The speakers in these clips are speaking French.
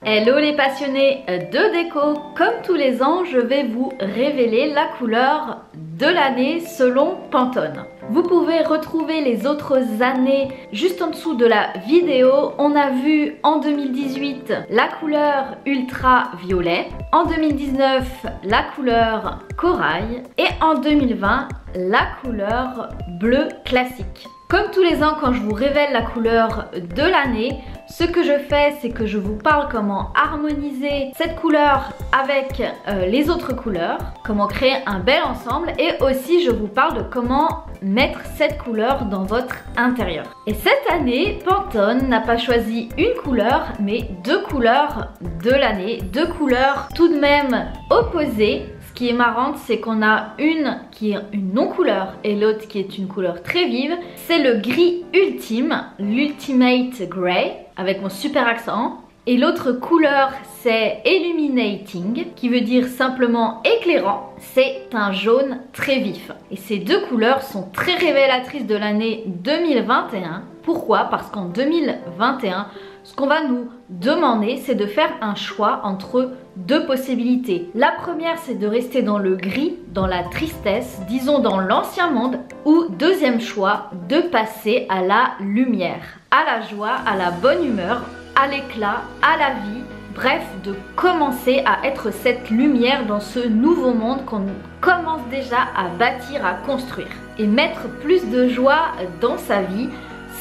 Hello les passionnés de déco, comme tous les ans je vais vous révéler la couleur de l'année selon Pantone. Vous pouvez retrouver les autres années juste en dessous de la vidéo. On a vu en 2018 la couleur ultra violet, en 2019 la couleur corail et en 2020 la couleur bleu classique. Comme tous les ans quand je vous révèle la couleur de l'année, ce que je fais c'est que je vous parle comment harmoniser cette couleur avec les autres couleurs, comment créer un bel ensemble et aussi je vous parle de comment mettre cette couleur dans votre intérieur. Et cette année, Pantone n'a pas choisi une couleur mais deux couleurs de l'année, deux couleurs tout de même opposées. Ce qui est marrant, c'est qu'on a une qui est une non-couleur et l'autre qui est une couleur très vive. C'est le gris ultime, l'Ultimate Grey, avec mon super accent. Et l'autre couleur, c'est Illuminating, qui veut dire simplement éclairant. C'est un jaune très vif. Et ces deux couleurs sont très révélatrices de l'année 2021. Pourquoi? Parce qu'en 2021, ce qu'on va nous demander, c'est de faire un choix entre deux possibilités. La première, c'est de rester dans le gris, dans la tristesse, disons dans l'ancien monde. Ou deuxième choix, de passer à la lumière, à la joie, à la bonne humeur, à l'éclat, à la vie. Bref, de commencer à être cette lumière dans ce nouveau monde qu'on commence déjà à bâtir, à construire. Et mettre plus de joie dans sa vie,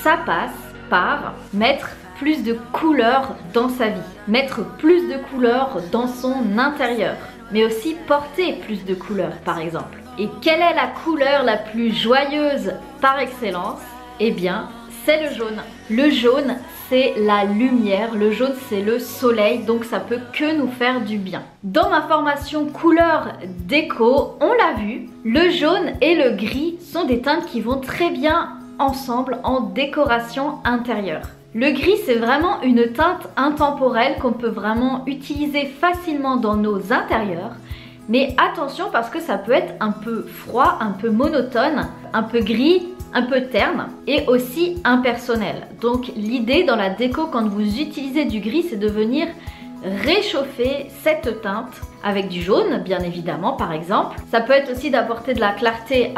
ça passe par mettre plus de couleurs dans sa vie, mettre plus de couleurs dans son intérieur, mais aussi porter plus de couleurs par exemple. Et quelle est la couleur la plus joyeuse par excellence? Eh bien, c'est le jaune. Le jaune, c'est la lumière, le jaune c'est le soleil, donc ça peut que nous faire du bien. Dans ma formation couleur déco, on l'a vu, le jaune et le gris sont des teintes qui vont très bien ensemble en décoration intérieure. Le gris, c'est vraiment une teinte intemporelle qu'on peut vraiment utiliser facilement dans nos intérieurs. Mais attention parce que ça peut être un peu froid, un peu monotone, un peu gris, un peu terne et aussi impersonnel. Donc l'idée dans la déco quand vous utilisez du gris, c'est de venir réchauffer cette teinte avec du jaune, bien évidemment par exemple. Ça peut être aussi d'apporter de la clarté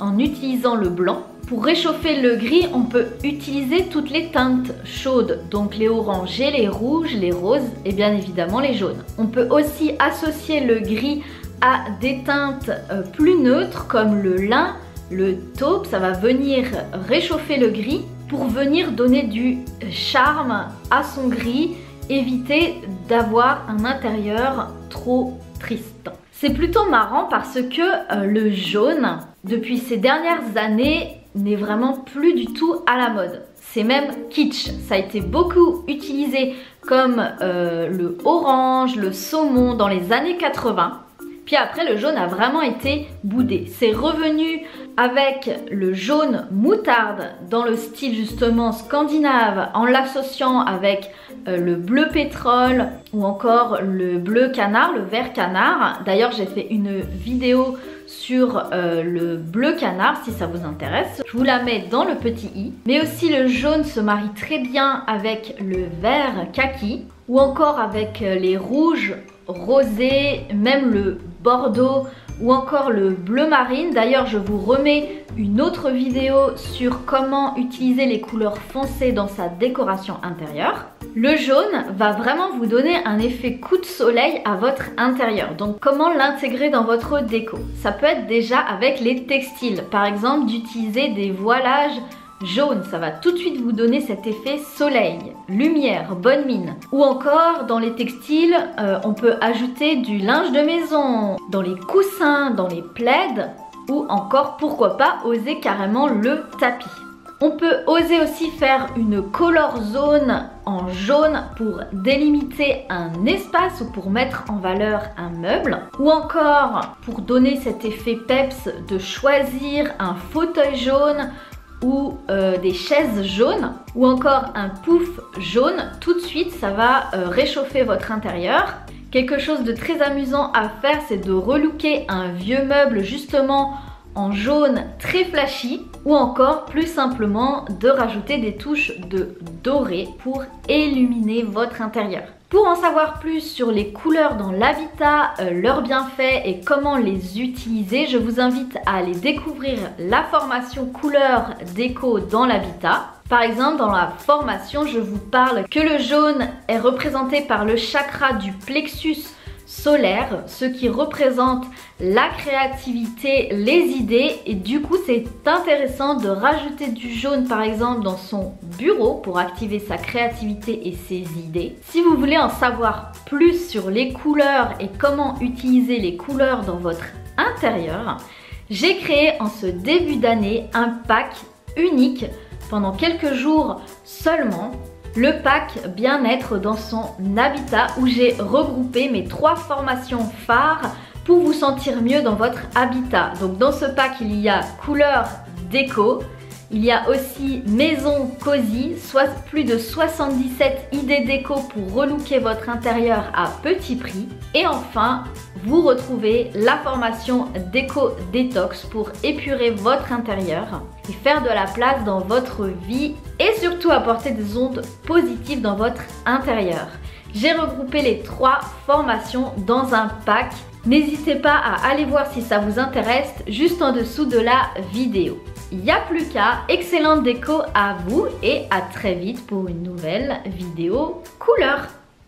en utilisant le blanc. Pour réchauffer le gris, on peut utiliser toutes les teintes chaudes, donc les oranges et les rouges, les roses et bien évidemment les jaunes. On peut aussi associer le gris à des teintes plus neutres comme le lin, le taupe, ça va venir réchauffer le gris pour venir donner du charme à son gris, éviter d'avoir un intérieur trop triste. C'est plutôt marrant parce que le jaune, depuis ces dernières années, n'est vraiment plus du tout à la mode. C'est même kitsch. Ça a été beaucoup utilisé comme le orange, le saumon dans les années 80. Puis après, le jaune a vraiment été boudé. C'est revenu avec le jaune moutarde dans le style justement scandinave en l'associant avec le bleu pétrole ou encore le bleu canard, le vert canard. D'ailleurs, j'ai fait une vidéo sur le bleu canard si ça vous intéresse. Je vous la mets dans le petit i. Mais aussi le jaune se marie très bien avec le vert kaki ou encore avec les rouges, rosés, même le bordeaux ou encore le bleu marine. D'ailleurs, je vous remets une autre vidéo sur comment utiliser les couleurs foncées dans sa décoration intérieure. Le jaune va vraiment vous donner un effet coup de soleil à votre intérieur. Donc comment l'intégrer dans votre déco? Ça peut être déjà avec les textiles. Par exemple, d'utiliser des voilages jaunes. Ça va tout de suite vous donner cet effet soleil, lumière, bonne mine. Ou encore dans les textiles, on peut ajouter du linge de maison, dans les coussins, dans les plaids. Ou encore, pourquoi pas, oser carrément le tapis. On peut oser aussi faire une color zone en jaune pour délimiter un espace ou pour mettre en valeur un meuble. Ou encore, pour donner cet effet peps, de choisir un fauteuil jaune ou des chaises jaunes ou encore un pouf jaune. Tout de suite, ça va réchauffer votre intérieur. Quelque chose de très amusant à faire, c'est de relooker un vieux meuble justement en jaune très flashy ou encore plus simplement de rajouter des touches de doré pour illuminer votre intérieur. Pour en savoir plus sur les couleurs dans l'habitat, leurs bienfaits et comment les utiliser, je vous invite à aller découvrir la formation couleurs déco dans l'habitat. Par exemple, dans la formation, je vous parle que le jaune est représenté par le chakra du plexus solaire, ce qui représente la créativité, les idées, et du coup c'est intéressant de rajouter du jaune par exemple dans son bureau pour activer sa créativité et ses idées. Si vous voulez en savoir plus sur les couleurs et comment utiliser les couleurs dans votre intérieur, j'ai créé en ce début d'année un pack unique pendant quelques jours seulement. Le pack bien-être dans son habitat où j'ai regroupé mes 3 formations phares pour vous sentir mieux dans votre habitat. Donc dans ce pack il y a couleurs déco, il y a aussi maison cosy, soit plus de 77 idées déco pour relooker votre intérieur à petit prix. Et enfin, vous retrouvez la formation déco détox pour épurer votre intérieur et faire de la place dans votre vie et surtout apporter des ondes positives dans votre intérieur. J'ai regroupé les 3 formations dans un pack. N'hésitez pas à aller voir si ça vous intéresse juste en dessous de la vidéo. Il n'y a plus qu'à, excellente déco à vous et à très vite pour une nouvelle vidéo couleur.